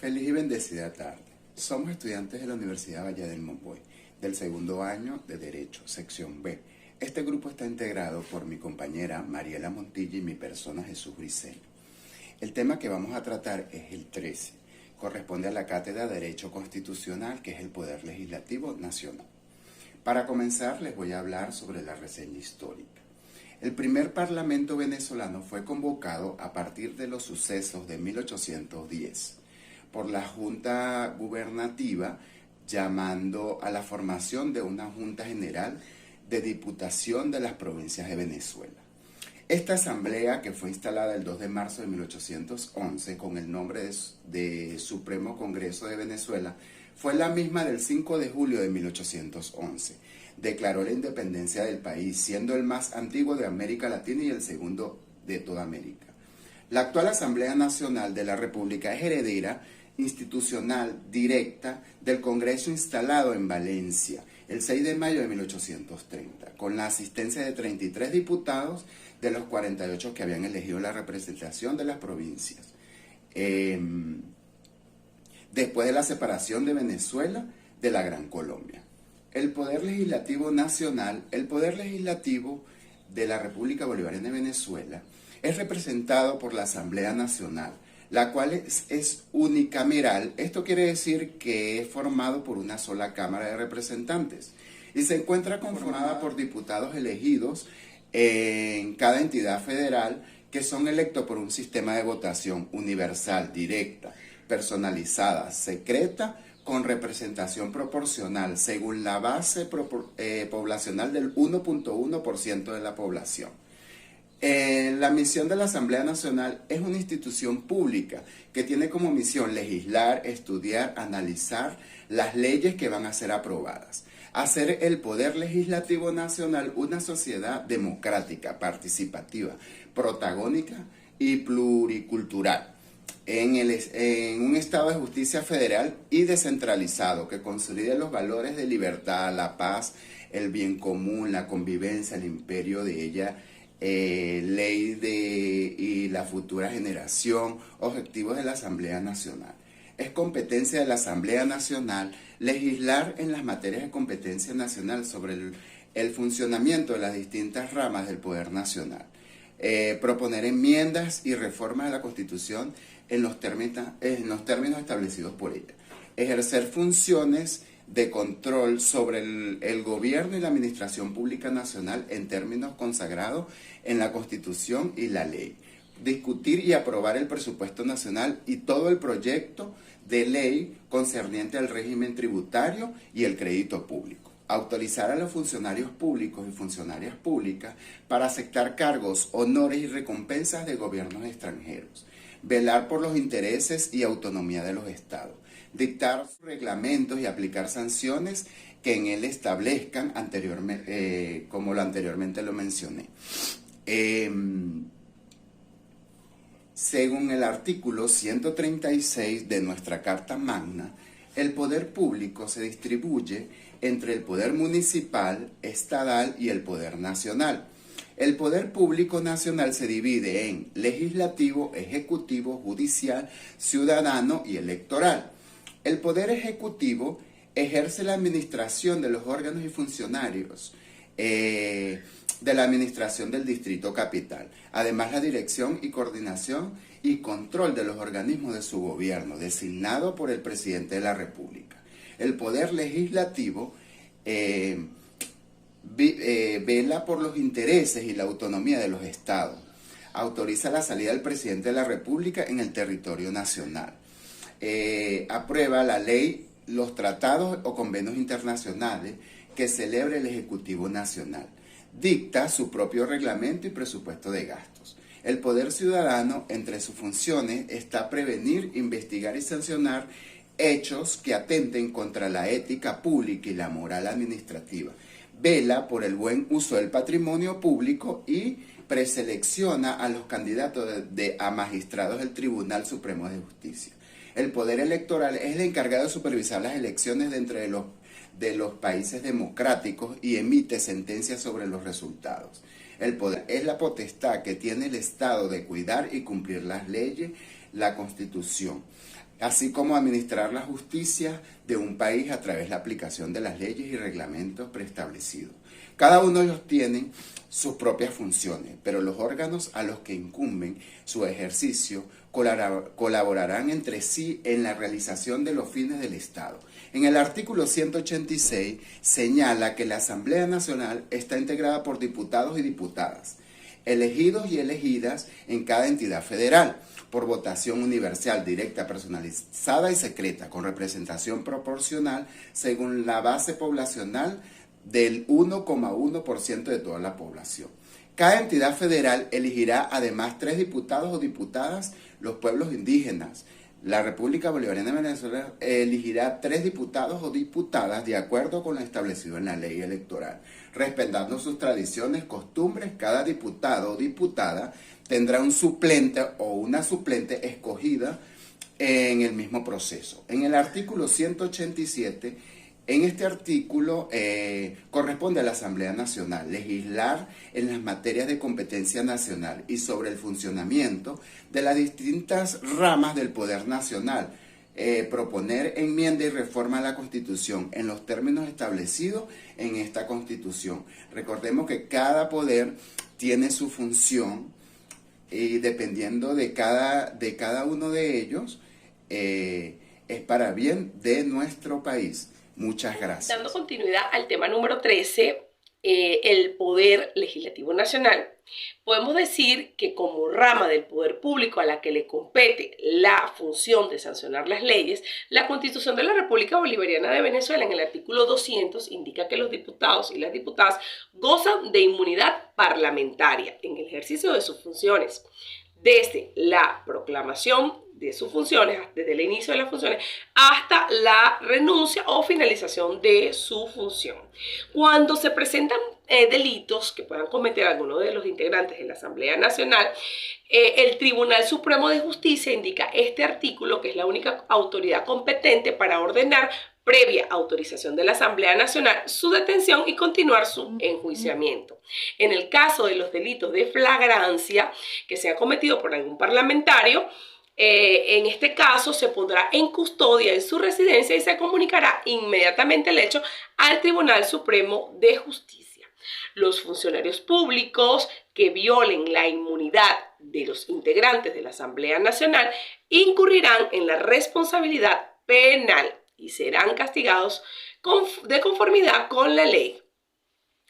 Feliz y bendecida tarde. Somos estudiantes de la Universidad Valle del Monboy, del segundo año de Derecho, sección B. Este grupo está integrado por mi compañera Mariela Montilla y mi persona Jesús Briceño. El tema que vamos a tratar es el 13. Corresponde a la cátedra de Derecho Constitucional, que es el Poder Legislativo Nacional. Para comenzar, les voy a hablar sobre la reseña histórica. El primer parlamento venezolano fue convocado a partir de los sucesos de 1810 por la Junta Gubernativa, llamando a la formación de una Junta General de Diputación de las Provincias de Venezuela. Esta asamblea, que fue instalada el 2 de marzo de 1811 con el nombre de Supremo Congreso de Venezuela, fue la misma del 5 de julio de 1811. Declaró la independencia del país, siendo el más antiguo de América Latina y el segundo de toda América. La actual Asamblea Nacional de la República es heredera institucional directa del Congreso instalado en Valencia el 6 de mayo de 1830, con la asistencia de 33 diputados de los 48 que habían elegido la representación de las provincias. Después de la separación de Venezuela de la Gran Colombia. El Poder Legislativo Nacional, el Poder Legislativo de la República Bolivariana de Venezuela, es representado por la Asamblea Nacional, la cual es unicameral. Esto quiere decir que es formado por una sola Cámara de Representantes y se encuentra conformada por diputados elegidos en cada entidad federal, que son electos por un sistema de votación universal, directa, personalizada, secreta, con representación proporcional según la base poblacional del 1.1% de la población. La misión de la Asamblea Nacional es una institución pública que tiene como misión legislar, estudiar, analizar las leyes que van a ser aprobadas. Hacer el Poder Legislativo Nacional una sociedad democrática, participativa, protagónica y pluricultural. En un Estado de justicia federal y descentralizado que consolide los valores de libertad, la paz, el bien común, la convivencia, el imperio de ella, ley y la futura generación, objetivos de la Asamblea Nacional. Es competencia de la Asamblea Nacional legislar en las materias de competencia nacional sobre el funcionamiento de las distintas ramas del Poder Nacional. Proponer enmiendas y reformas de la Constitución en los términos establecidos por ella. Ejercer funciones de control sobre el gobierno y la administración pública nacional en términos consagrados en la Constitución y la ley. Discutir y aprobar el presupuesto nacional y todo el proyecto de ley concerniente al régimen tributario y el crédito público. Autorizar a los funcionarios públicos y funcionarias públicas para aceptar cargos, honores y recompensas de gobiernos extranjeros. Velar por los intereses y autonomía de los estados. Dictar reglamentos y aplicar sanciones que en él establezcan como anteriormente lo mencioné. Según el artículo 136 de nuestra Carta Magna, el poder público se distribuye entre el poder municipal, estatal y el poder nacional. El poder público nacional se divide en legislativo, ejecutivo, judicial, ciudadano y electoral. El poder ejecutivo ejerce la administración de los órganos y funcionarios de la administración del Distrito Capital. Además, la dirección y coordinación y control de los organismos de su gobierno, designado por el presidente de la República. El poder legislativo vela por los intereses y la autonomía de los estados. Autoriza la salida del presidente de la República en el territorio nacional. Aprueba la ley, los tratados o convenios internacionales que celebre el Ejecutivo Nacional. Dicta su propio reglamento y presupuesto de gastos. El poder ciudadano, entre sus funciones, está prevenir, investigar y sancionar hechos que atenten contra la ética pública y la moral administrativa. Vela por el buen uso del patrimonio público y preselecciona a los candidatos a magistrados del Tribunal Supremo de Justicia. El poder electoral es el encargado de supervisar las elecciones de los países democráticos y emite sentencias sobre los resultados. El poder es la potestad que tiene el Estado de cuidar y cumplir las leyes, la Constitución. así como administrar la justicia de un país a través de la aplicación de las leyes y reglamentos preestablecidos. Cada uno de ellos tiene sus propias funciones, pero los órganos a los que incumben su ejercicio colaborarán entre sí en la realización de los fines del Estado. En el artículo 186 señala que la Asamblea Nacional está integrada por diputados y diputadas, elegidos y elegidas en cada entidad federal, por votación universal, directa, personalizada y secreta, con representación proporcional según la base poblacional del 1,1% de toda la población. Cada entidad federal elegirá además 3 diputados o diputadas, los pueblos indígenas. La República Bolivariana de Venezuela elegirá 3 diputados o diputadas de acuerdo con lo establecido en la ley electoral. Respetando sus tradiciones, costumbres, cada diputado o diputada tendrá un suplente o una suplente escogida en el mismo proceso. En el artículo 187, en este artículo corresponde a la Asamblea Nacional legislar en las materias de competencia nacional y sobre el funcionamiento de las distintas ramas del poder nacional, proponer enmienda y reforma a la Constitución en los términos establecidos en esta Constitución. Recordemos que cada poder tiene su función y dependiendo de cada uno de ellos es para bien de nuestro país. Muchas gracias. Dando continuidad al tema número 13, el Poder Legislativo Nacional, podemos decir que como rama del poder público a la que le compete la función de sancionar las leyes, la Constitución de la República Bolivariana de Venezuela en el artículo 200 indica que los diputados y las diputadas gozan de inmunidad parlamentaria en el ejercicio de sus funciones, desde la proclamación de sus funciones, desde el inicio de las funciones, hasta la renuncia o finalización de su función. Cuando se presentan delitos que puedan cometer algunos de los integrantes de la Asamblea Nacional, el Tribunal Supremo de Justicia indica este artículo que es la única autoridad competente para ordenar, previa autorización de la Asamblea Nacional, su detención y continuar su enjuiciamiento. En el caso de los delitos de flagrancia que sea cometido por algún parlamentario, en este caso se pondrá en custodia en su residencia y se comunicará inmediatamente el hecho al Tribunal Supremo de Justicia. Los funcionarios públicos que violen la inmunidad de los integrantes de la Asamblea Nacional incurrirán en la responsabilidad penal y serán castigados de conformidad con la ley.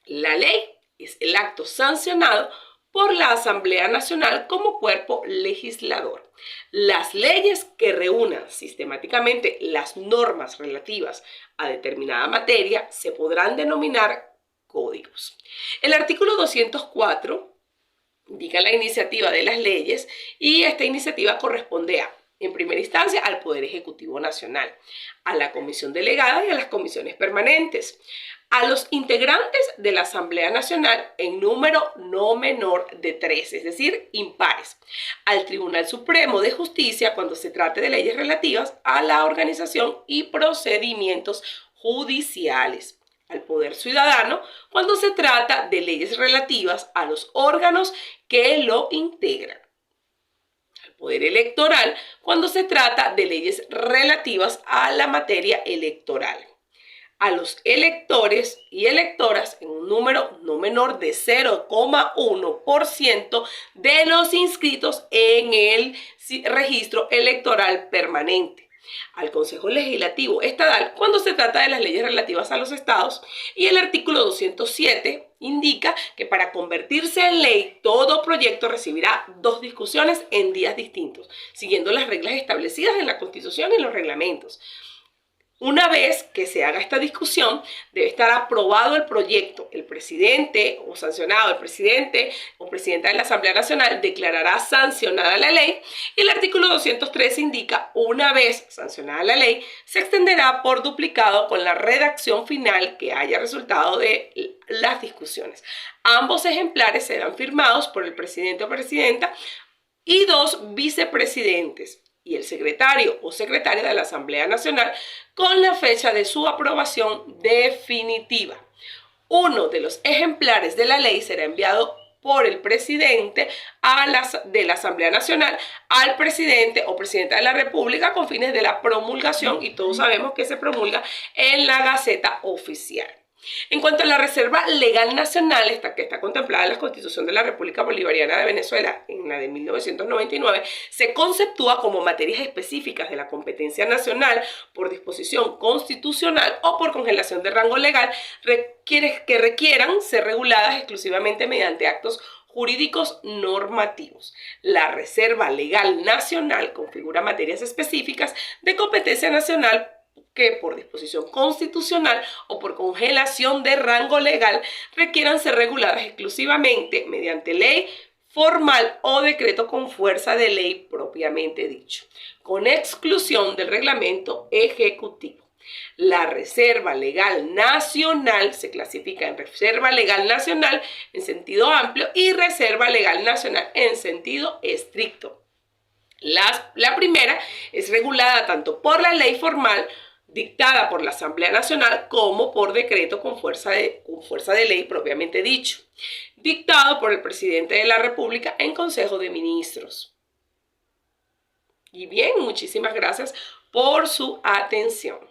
La ley es el acto sancionado por la Asamblea Nacional como cuerpo legislador. Las leyes que reúnan sistemáticamente las normas relativas a determinada materia se podrán denominar códigos. El artículo 204 indica la iniciativa de las leyes y esta iniciativa corresponde en primera instancia al Poder Ejecutivo Nacional, a la Comisión Delegada y a las comisiones permanentes, a los integrantes de la Asamblea Nacional en número no menor de 3, es decir, impares, al Tribunal Supremo de Justicia cuando se trate de leyes relativas a la organización y procedimientos judiciales, al Poder Ciudadano cuando se trata de leyes relativas a los órganos que lo integran, Poder Electoral cuando se trata de leyes relativas a la materia electoral, a los electores y electoras en un número no menor de 0,1% de los inscritos en el registro electoral permanente, al Consejo Legislativo Estatal cuando se trata de las leyes relativas a los estados, y el artículo 207 indica que para convertirse en ley todo proyecto recibirá 2 discusiones en días distintos, siguiendo las reglas establecidas en la Constitución y en los reglamentos. Una vez que se haga esta discusión, debe estar aprobado el proyecto. El presidente o sancionado, el presidente o presidenta de la Asamblea Nacional declarará sancionada la ley y el artículo 203 indica, una vez sancionada la ley, se extenderá por duplicado con la redacción final que haya resultado de las discusiones. Ambos ejemplares serán firmados por el presidente o presidenta y 2 vicepresidentes y el secretario o secretaria de la Asamblea Nacional con la fecha de su aprobación definitiva. Uno de los ejemplares de la ley será enviado por el presidente de la Asamblea Nacional al presidente o presidenta de la República con fines de la promulgación, y todos sabemos que se promulga en la Gaceta Oficial. En cuanto a la Reserva Legal Nacional, que está contemplada en la Constitución de la República Bolivariana de Venezuela, en la de 1999, se conceptúa como materias específicas de la competencia nacional por disposición constitucional o por congelación de rango legal que requieran ser reguladas exclusivamente mediante actos jurídicos normativos. La Reserva Legal Nacional configura materias específicas de competencia nacional que por disposición constitucional o por congelación de rango legal requieran ser reguladas exclusivamente mediante ley formal o decreto con fuerza de ley propiamente dicho, con exclusión del reglamento ejecutivo. La Reserva Legal Nacional se clasifica en Reserva Legal Nacional en sentido amplio y Reserva Legal Nacional en sentido estricto. La primera es regulada tanto por la ley formal dictada por la Asamblea Nacional como por decreto con fuerza de ley propiamente dicho, dictado por el presidente de la República en Consejo de Ministros. Y bien, muchísimas gracias por su atención.